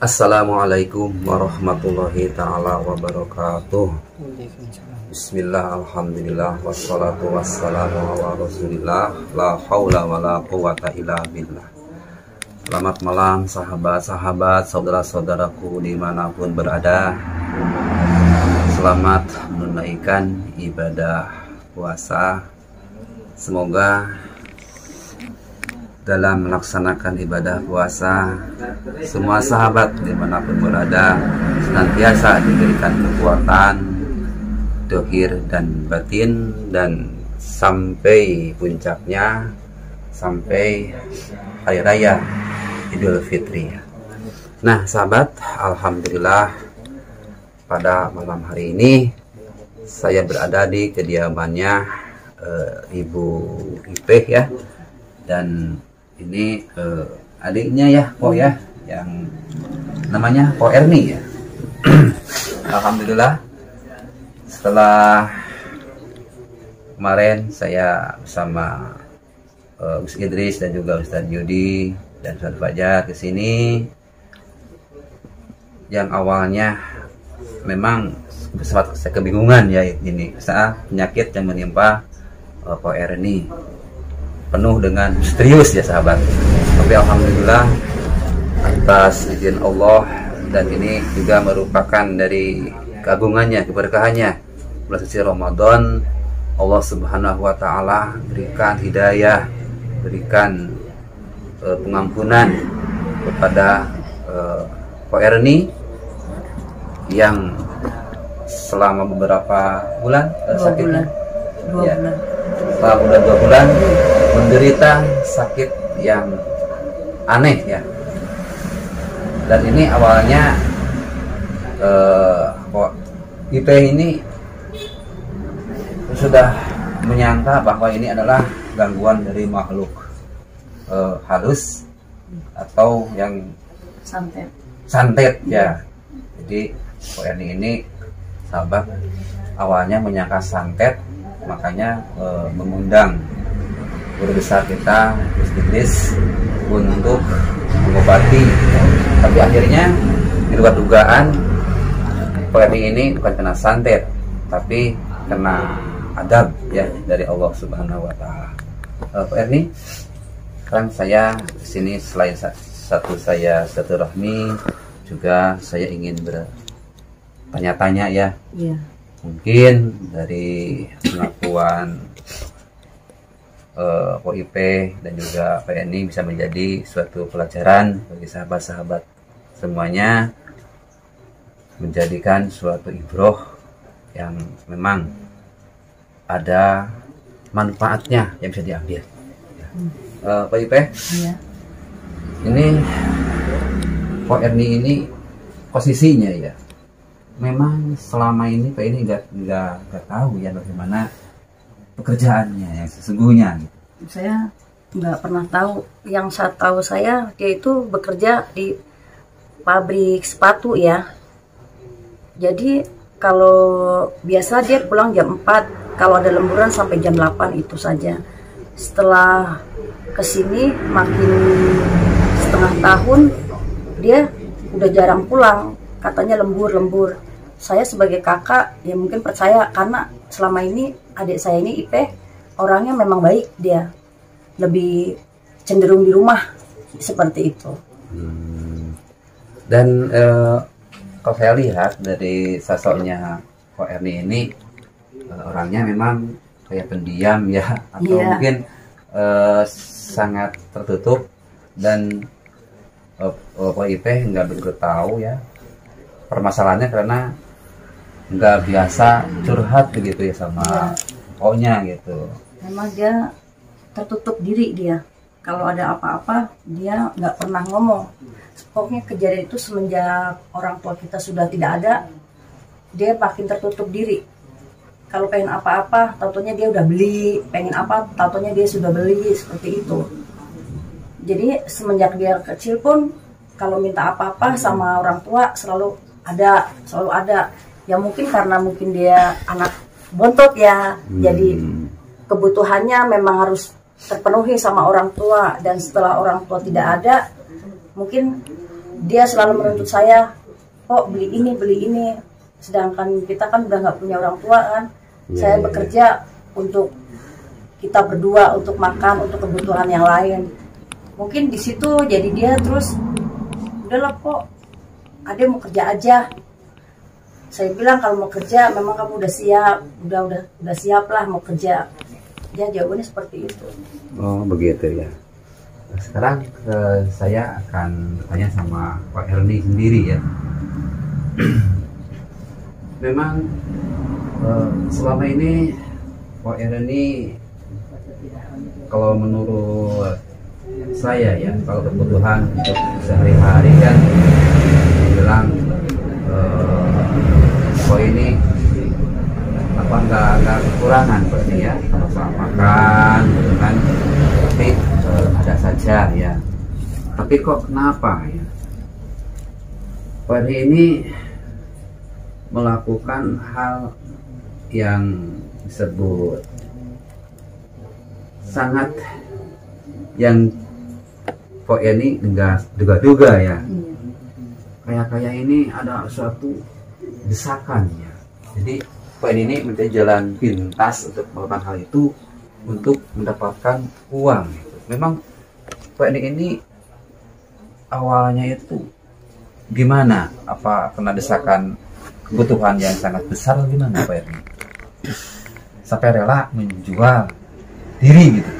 Assalamualaikum warahmatullahi ta'ala wabarakatuh. Bismillah, alhamdulillah, wassalatu wassalamu ala rasulillah, la hawla wa la quwata illa billah. Selamat malam sahabat-sahabat, saudara-saudaraku dimanapun berada. Selamat menunaikan ibadah puasa. Semoga dalam melaksanakan ibadah puasa, semua sahabat dimanapun berada senantiasa diberikan kekuatan dohir dan batin, dan sampai puncaknya, sampai hari raya Idul Fitri. Nah sahabat, alhamdulillah pada malam hari ini saya berada di kediamannya Ibu Ipeh ya, dan ini adiknya ya, ya, yang namanya Erni ya. Alhamdulillah setelah kemarin saya bersama Gus Idris dan juga Ustadz Yudi dan Ustadz Fajar ke sini, yang awalnya memang sempat saya kebingungan ya, ini saat penyakit yang menimpa Erni penuh dengan misterius ya sahabat. Tapi alhamdulillah atas izin Allah, dan ini juga merupakan dari keagungannya, keberkahannya, bulan suci Ramadan, Allah Subhanahu wa taala berikan hidayah, berikan pengampunan kepada Erni yang selama beberapa bulan sakitnya. Selama 2 bulan menderita sakit yang aneh ya. Dan ini awalnya IP ini sudah menyangka bahwa ini adalah gangguan dari makhluk halus atau yang santet ya. Jadi Erni ini sahabat awalnya menyangka santet, makanya mengundang guru besar kita Gus Idris untuk mengobati. Tapi akhirnya di luar dugaan, Erni ini bukan kena santet, tapi kena adab ya dari Allah Subhanahu wa taala. Erni, kan saya kesini selain satu saya silaturahmi, juga saya ingin bertanya-tanya ya. Iya. Mungkin dari pengakuan PIP dan juga PNI bisa menjadi suatu pelajaran bagi sahabat-sahabat semuanya, menjadikan suatu ibroh yang memang ada manfaatnya yang bisa diambil. PIP, iya. Ini Erni ini posisinya ya, memang selama ini Pak ini nggak tahu ya bagaimana pekerjaannya yang sesungguhnya gitu. Saya nggak pernah tahu. Yang saya tahu dia itu bekerja di pabrik sepatu ya. Jadi kalau biasa dia pulang jam 4, kalau ada lemburan sampai jam 8 itu saja. Setelah kesini makin setengah tahun dia udah jarang pulang, katanya lembur. Saya sebagai kakak ya mungkin percaya, karena selama ini adik saya ini Ipeh orangnya memang baik, dia lebih cenderung di rumah seperti itu. Dan kalau saya lihat dari sosoknya Erni ini orangnya memang kayak pendiam ya, atau mungkin sangat tertutup, dan Ipeh nggak begitu tahu ya permasalahannya, karena nggak biasa curhat begitu ya sama Onya gitu. Memang dia tertutup diri dia. Kalau ada apa-apa dia nggak pernah ngomong. Pokoknya kejadian itu semenjak orang tua kita sudah tidak ada, dia makin tertutup diri. Kalau pengen apa-apa, taunya dia udah beli. Pengen apa, taunya dia sudah beli, seperti itu. Jadi semenjak dia kecil pun, kalau minta apa-apa sama orang tua selalu ada. Ya mungkin karena dia anak bontot ya, jadi kebutuhannya memang harus terpenuhi sama orang tua, dan setelah orang tua tidak ada, mungkin dia selalu menuntut saya, kok beli ini, sedangkan kita kan udah nggak punya orang tua kan. Saya bekerja untuk kita berdua, untuk makan, untuk kebutuhan yang lain. Mungkin di situ jadi dia terus, udahlah kok, Ade mau kerja aja. Saya bilang kalau mau kerja memang kamu udah siap, udah siap lah mau kerja. Ya jawabannya seperti itu. Oh begitu ya. Nah, sekarang saya akan tanya sama Pak Erni sendiri ya. Memang selama ini Pak Erni, kalau menurut saya ya, kalau kebutuhan untuk sehari-hari kan bilang Pak ini apa nggak kekurangan Pak ini ya, kalau soal makan gitu kan, tapi ada saja ya. Tapi kok kenapa ya Pak ini melakukan hal yang disebut sangat yang Pak ini enggak duga-duga ya, kayak ini ada suatu desakan ya. Jadi Pak ini mencari jalan pintas untuk melakukan hal itu untuk mendapatkan uang. Memang Pak ini awalnya itu gimana? Apa kena desakan kebutuhan yang sangat besar atau gimana Pak ini? Sampai rela menjual diri gitu.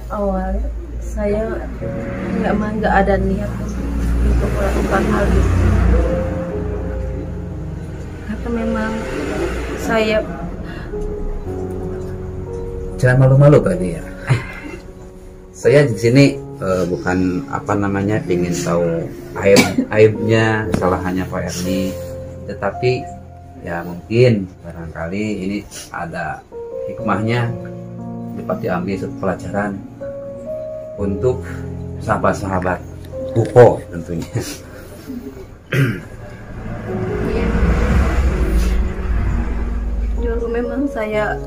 Awalnya saya nggak ada niat untuk melakukan hal itu, karena memang saya jangan malu-malu Pak ini ya. Saya di sini bukan apa namanya ingin tahu aibnya, kesalahannya Pak Erni, tetapi ya mungkin barangkali ini ada hikmahnya, dapat diambil satu pelajaran untuk sahabat-sahabat UFO tentunya. Dulu memang saya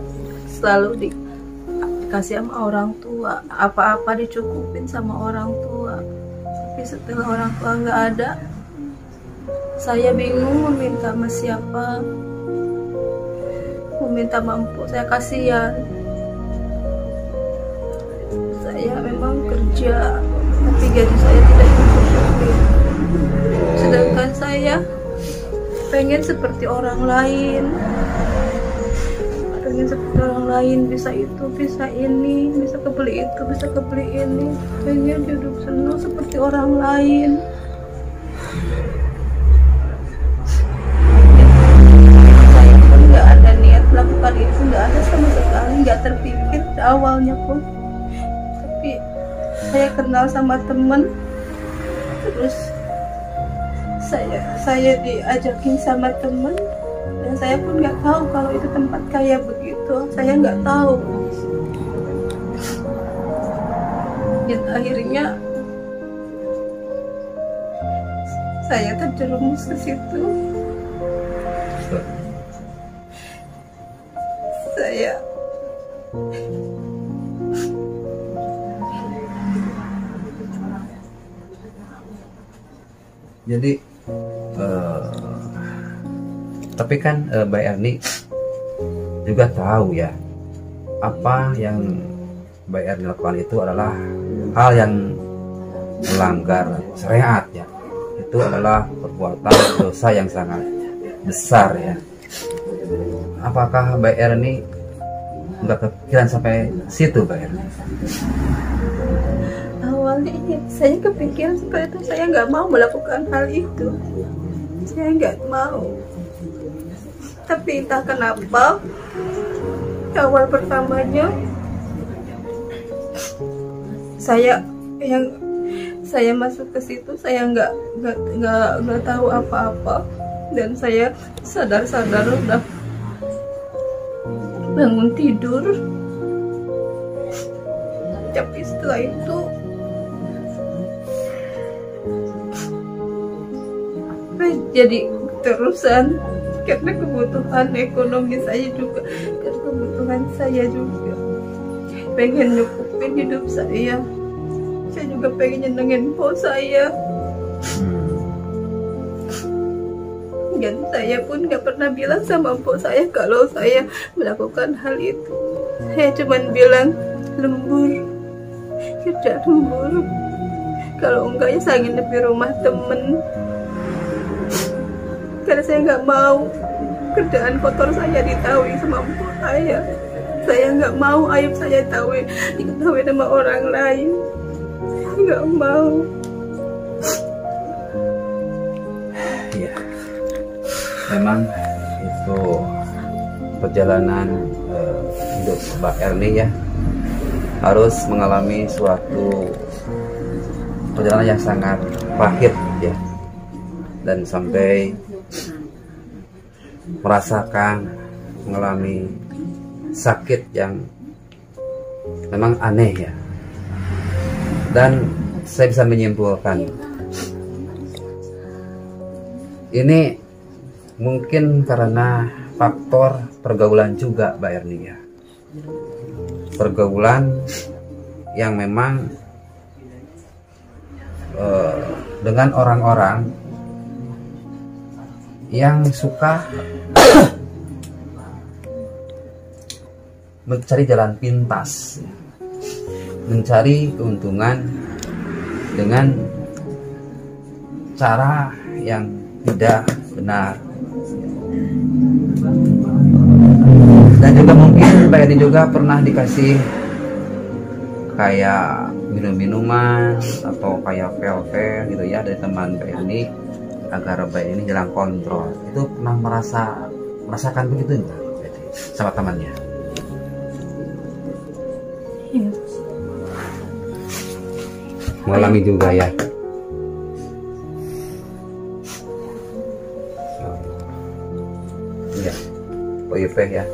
selalu dikasih sama orang tua, apa-apa dicukupin sama orang tua. Tapi setelah orang tua nggak ada, saya bingung meminta sama siapa, meminta mampu, saya kasihan. Saya memang kerja, tapi gaji saya tidak mencukupi. Sedangkan saya pengen seperti orang lain, bisa itu, bisa ini, bisa kebeli itu, bisa kebeli ini. Pengen hidup senang seperti orang lain. Saya pun nggak ada niat melakukan itu, nggak ada sama sekali, nggak terpikir awalnya pun. Tapi saya kenal sama temen, terus saya diajakin sama temen, dan saya pun nggak tahu kalau itu tempat kayak begitu. Saya nggak tahu. Dan akhirnya saya terjerumus ke situ. Saya jadi tapi kan Mbak Erni juga tahu ya, apa yang Mbak Erni lakukan itu adalah hal yang melanggar syariat ya. Itu adalah perbuatan dosa yang sangat besar ya. Apakah Mbak Erni nggak kepikiran sampai situ Mbak Erni? awalnya saya kepikiran seperti itu, saya nggak mau melakukan hal itu, saya nggak mau. Tapi entah kenapa awal pertamanya saya masuk ke situ, saya nggak tahu apa-apa, dan saya sadar udah bangun tidur. Tapi setelah itu jadi terusan karena kebutuhan ekonomi saya juga, karena kebutuhan saya juga pengen nyukupin hidup saya. Saya juga pengen nyenengin bos saya. Dan saya pun gak pernah bilang sama bos saya kalau saya melakukan hal itu. Saya cuma bilang lembur, kerja lembur. Kalau enggak ya saya nginep di rumah temen. Karena saya nggak mau kerjaan kotor saya ditahui sama bos saya. Saya nggak mau aib saya diketahui sama orang lain. Saya nggak mau. Ya, memang itu perjalanan hidup Mbak Erni ya, harus mengalami suatu perjalanan yang sangat pahit ya, dan sampai merasakan mengalami sakit yang memang aneh ya. Dan saya bisa menyimpulkan ini mungkin karena faktor pergaulan juga, Mbak Erni ya. Pergaulan yang memang dengan orang-orang yang suka mencari jalan pintas, mencari keuntungan dengan cara yang tidak benar. Dan juga mungkin Mbak Erni juga pernah dikasih kayak minum-minuman atau kayak pel-pel gitu ya dari teman Mbak Erni agar Mbak Erni hilang kontrol. Itu pernah merasakan begitu enggak sama temannya? Iya. Mengalami juga ya. Ya, OIP ya.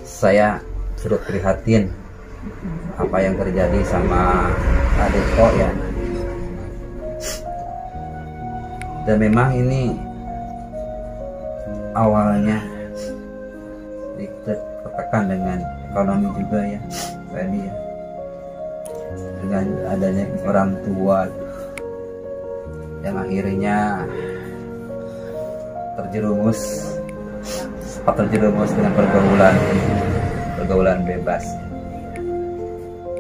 Saya turut prihatin apa yang terjadi sama adik kok ya. Dan memang ini awalnya ditekan dengan ekonomi juga ya, Pak Edi ya. Dengan adanya orang tua yang akhirnya terjerumus dengan pergaulan bebas,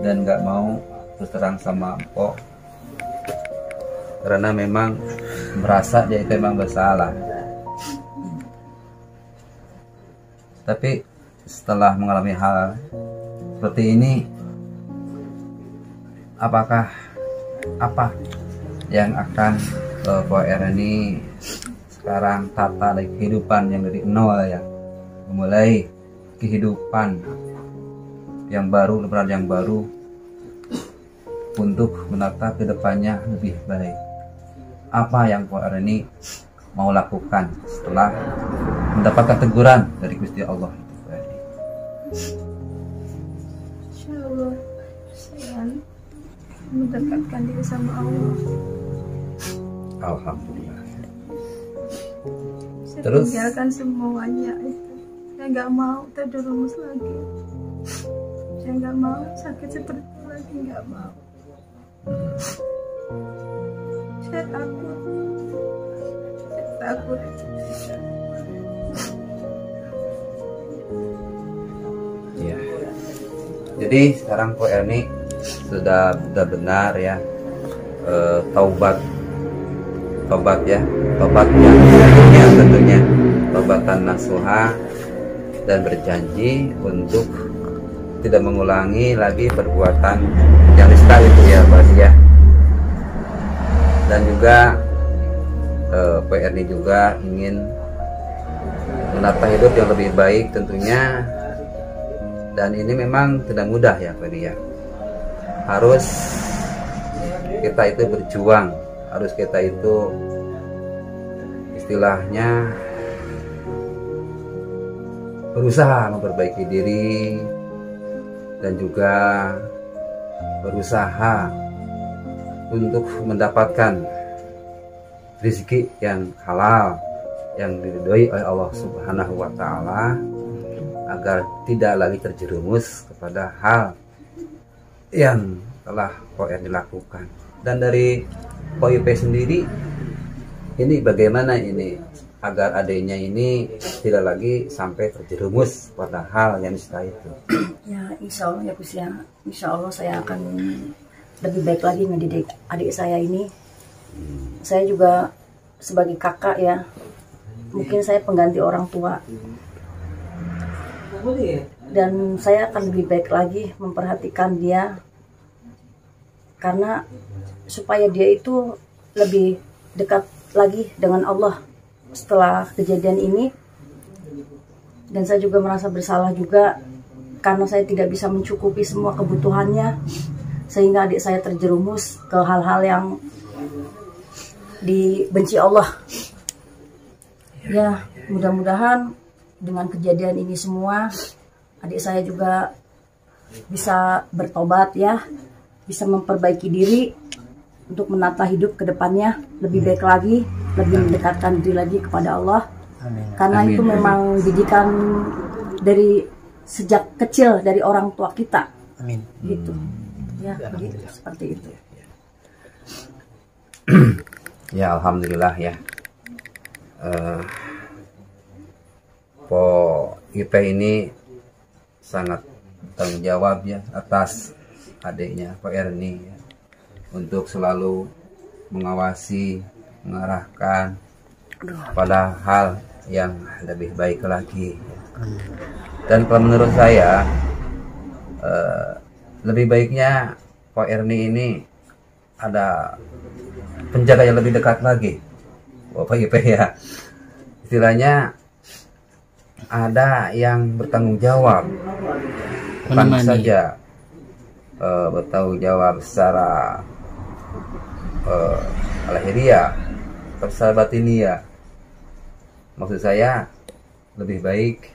dan nggak mau terus terang sama Mpok karena memang merasa dia itu memang bersalah. Tapi setelah mengalami hal seperti ini, apa yang akan Mbak Erni sekarang tata dari kehidupan yang dari nol ya, memulai kehidupan yang baru, lebaran yang baru, untuk menata kedepannya lebih baik. Apa yang Mbak Erni mau lakukan setelah mendapatkan teguran dari Gusti Allah? Insya Allah saya mendekatkan diri sama Allah. Alhamdulillah. Saya Terus? tinggalkan semuanya itu. Saya nggak mau terjerumus lagi. Saya nggak mau sakit seperti itu lagi, nggak mau. Saya takut. Ya. Jadi sekarang Mbak Erni sudah benar ya, taubat ya, taubat yang tentunya taubatan nasuha, dan berjanji untuk tidak mengulangi lagi perbuatan yang nista itu ya, Pak ya. Dan juga Mbak Erni juga ingin menata hidup yang lebih baik tentunya, dan ini memang tidak mudah ya Pak ya. Harus kita itu berjuang, harus kita itu istilahnya berusaha memperbaiki diri, dan juga berusaha untuk mendapatkan rezeki yang halal, yang diridhoi oleh Allah Subhanahu wa Ta'ala, agar tidak lagi terjerumus kepada hal yang telah Pak Erni lakukan. Dan dari Pak IP sendiri, ini bagaimana ini agar adiknya ini tidak lagi sampai terjerumus pada hal yang setelah itu? Ya, insya Allah ya Gus ya. Insya Allah saya akan lebih baik lagi mendidik adik saya ini. Saya juga sebagai kakak ya, mungkin saya pengganti orang tua. Dan saya akan lebih baik lagi memperhatikan dia, karena supaya dia itu lebih dekat lagi dengan Allah setelah kejadian ini. Dan saya juga merasa bersalah juga karena saya tidak bisa mencukupi semua kebutuhannya, sehingga adik saya terjerumus ke hal-hal yang dibenci Allah. Ya, mudah-mudahan dengan kejadian ini semua adik saya juga bisa bertobat ya, bisa memperbaiki diri untuk menata hidup ke depannya lebih baik lagi, lebih mendekatkan diri lagi kepada Allah. Amin. Karena Amin. itu memang didikan dari sejak kecil dari orang tua kita. Amin. Gitu. Ya, begitu, seperti itu. Ya, alhamdulillah ya. Po IP ini sangat tanggung jawab ya atas adiknya Pak Erni ya, untuk selalu mengawasi, mengarahkan pada hal yang lebih baik lagi. Dan kalau menurut saya lebih baiknya Pak Erni ini ada penjaga yang lebih dekat lagi, Bapak IP ya. Istilahnya ada yang bertanggung jawab, bukan saja bertanggung jawab secara lahiriah, secara batiniah. Maksud saya lebih baik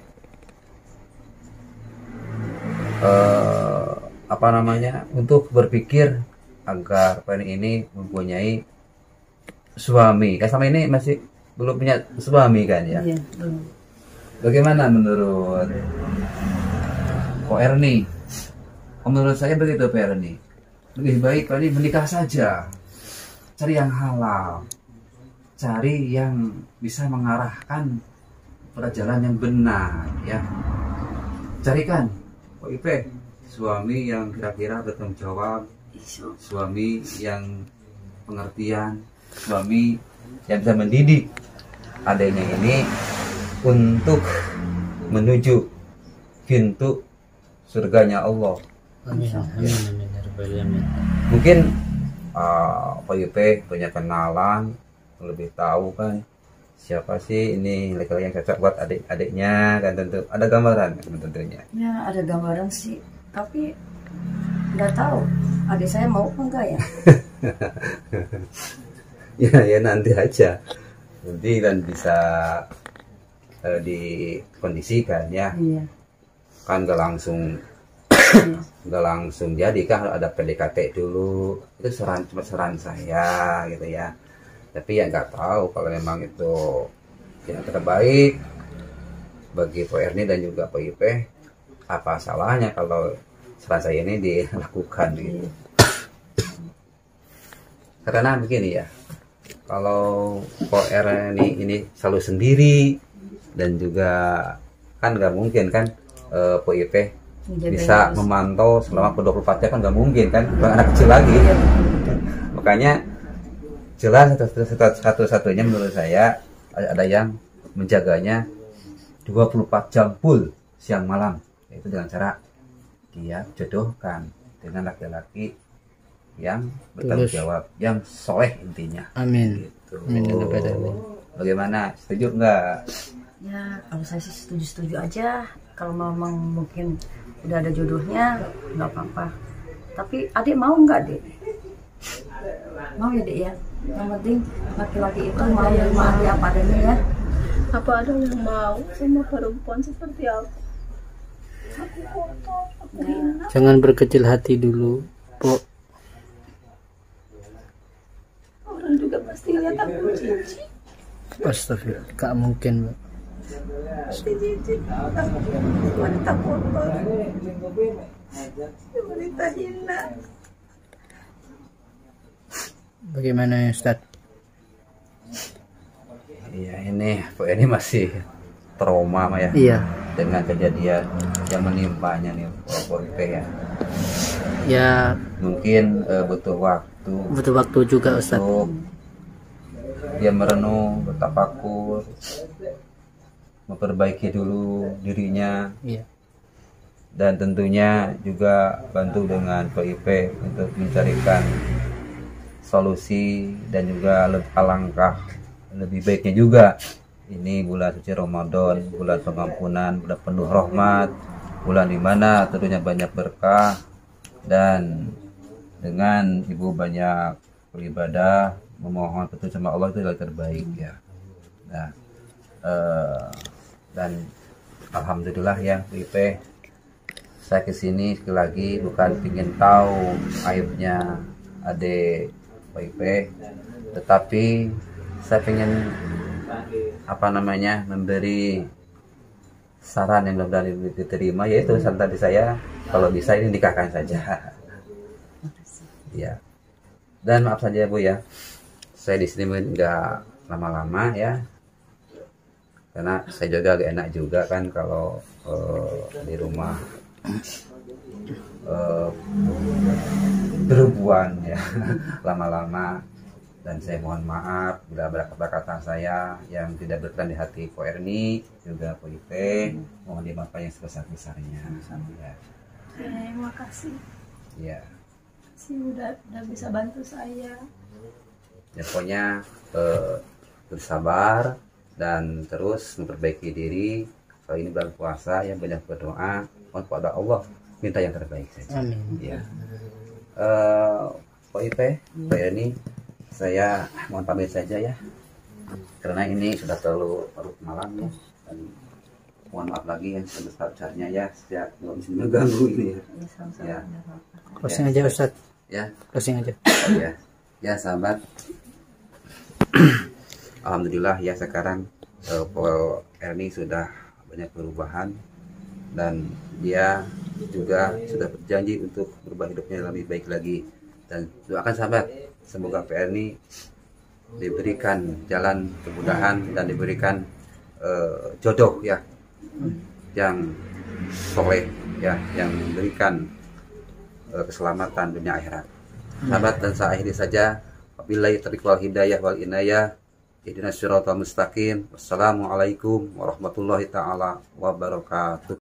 untuk berpikir agar Pak ini mempunyai suami. Kan selama ini masih belum punya suami kan ya? Iya, Bagaimana menurut Pak Erni? Menurut saya begitu Pak Erni. Lebih baik Pak Erni menikah saja. Cari yang halal. Cari yang bisa mengarahkan pada jalan yang benar ya. Carikan Pak IP suami yang kira-kira bertanggung jawab, suami yang pengertian, suami yang bisa mendidik adanya ini untuk menuju pintu surganya Allah. Amin. Amin. Mungkin Pak IP punya kenalan, lebih tahu kan siapa sih ini laki-laki yang cocok buat adik-adiknya kan, tentu ada gambaran kan tentunya. ya ada gambaran sih, tapi nggak tahu adik saya mau apa enggak ya. Ya nanti aja, nanti kan bisa dikondisikan ya. Iya. Kan nggak langsung jadi kan, ada PDKT dulu. Itu cuma saran saya gitu ya, tapi ya nggak tahu kalau memang itu yang terbaik bagi Pak Erni dan juga Pak IP, apa salahnya kalau saran saya ini dilakukan gitu. Karena begini ya, kalau Pak Erni ini selalu sendiri dan juga kan nggak mungkin kan Pak IP bisa memantau selama 24 jam, kan nggak mungkin kan, bukan anak kecil lagi. Makanya jelas satu-satunya menurut saya ada yang menjaganya 24 jam full siang malam, yaitu dengan cara dia jodohkan dengan laki-laki yang bertanggung jawab, yang soleh intinya. Amin. Gitu. Amin. Bagaimana, setuju nggak? Ya kalau saya sih setuju aja. Kalau memang mungkin udah ada jodohnya nggak apa-apa. Tapi adik mau nggak dek? Mau ya dek ya. Yang penting laki-laki itu mau menerima adik apa adanya ya. Apa ada yang mau sama perempuan seperti aku? Aku kotor, aku hina. Jangan berkecil hati dulu, Pok. Orang juga pasti lihat aku jijik. Astagfirullah, gak mungkin, Mbak. Pasti jijik. Aku wanita kotor. Wanita hina. Bagaimana Ustadz? Iya, ini masih trauma ya. Iya. Dengan kejadian yang menimpanya nih Pak IP ya. Ya Mungkin butuh waktu juga Ustadz. untuk dia merenung, bertafakur, memperbaiki dulu dirinya, Iya. dan tentunya juga bantu dengan PIP untuk mencarikan solusi, dan juga alangkah lebih baiknya juga ini bulan suci Ramadan, bulan pengampunan, bulan penuh rahmat, bulan dimana tentunya banyak berkah, dan dengan ibu banyak beribadah memohon petunjuk sama Allah itu yang terbaik ya. Nah, dan alhamdulillah ya IP, saya kesini sekali lagi bukan ingin tahu aibnya adik IP, tetapi saya ingin memberi saran yang mudah diterima, yaitu saran tadi saya, kalau bisa ini nikahkan saja. Ya. Dan maaf saja Bu ya, saya di sini nggak lama-lama ya, karena saya juga agak enak juga kan kalau di rumah berhubungan ya lama-lama. Dan saya mohon maaf bila perkataan saya yang tidak berkenan di hati Ko Erni juga Ko Ipe, mohon dimaafkan yang sebesar-besarnya. Ya. Terima kasih. Ya. Udah bisa bantu saya. Ya pokoknya bersabar dan terus memperbaiki diri. Kalau ini bulan puasa yang banyak berdoa, mohon kepada Allah minta yang terbaik saja. Amin. Ya. Ko Ipe, Ko Erni, saya mohon pamit saja ya, karena ini sudah terlalu larut malam ya, dan mohon maaf lagi yang sebesar-besarnya ya, sejak nggak bisa mengganggu ini ya. Closing aja Ustadz. Ya, Closing aja. ya sahabat. Alhamdulillah ya, sekarang Ko Erni sudah banyak perubahan, dan dia juga sudah berjanji untuk berubah hidupnya lebih baik lagi. Dan doakan sahabat, semoga Ko Erni diberikan jalan kemudahan dan diberikan jodoh ya yang soleh ya, yang memberikan keselamatan dunia akhirat. Sahabat, dan saya akhiri saja, wabillahi taufiq wal hidayah wal inayah, ihdinas siratal mustaqim. Wassalamualaikum warahmatullahi taala wabarakatuh.